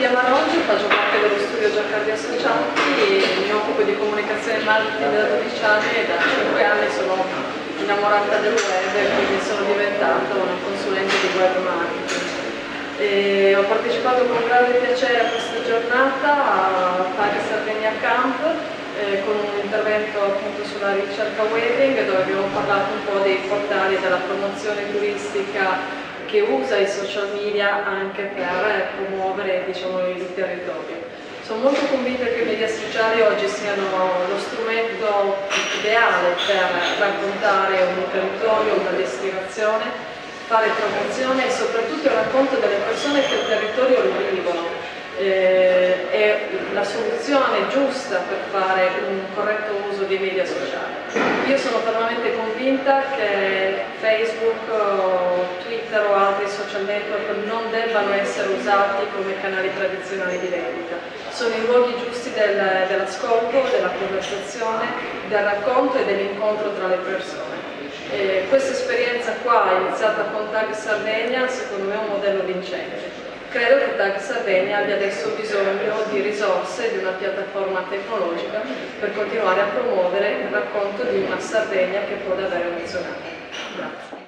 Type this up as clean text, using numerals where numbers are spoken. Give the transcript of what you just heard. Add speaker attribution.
Speaker 1: Maria Marongi, faccio parte dello studio Giaccardi Associati e mi occupo di comunicazione e marketing da 12 anni e da 5 anni sono innamorata del web e quindi sono diventata una consulente di web marketing. Ho partecipato con grande piacere a questa giornata a Tag Sardegna Camp con un intervento appunto sulla ricerca wedding, dove abbiamo parlato un po' dei portali della promozione turistica che usa i social media anche per promuovere, diciamo, il territorio. Sono molto convinta che i media sociali oggi siano lo strumento ideale per raccontare un territorio, una destinazione, fare promozione e soprattutto il racconto delle persone che il territorio lo vivono. È la soluzione giusta per fare un corretto uso dei media sociali. Io sono fermamente convinta che Facebook, Twitter o altri social network non debbano essere usati come canali tradizionali di vendita. Sono i luoghi giusti dell'ascolto, della conversazione, del racconto e dell'incontro tra le persone. Questa esperienza qua, iniziata con Tag Sardegna, secondo me è un modello vincente. Credo che Tag Sardegna abbia adesso bisogno di risorse, di una piattaforma tecnologica per continuare a promuovere il racconto di una Sardegna che può davvero emozionare. Grazie.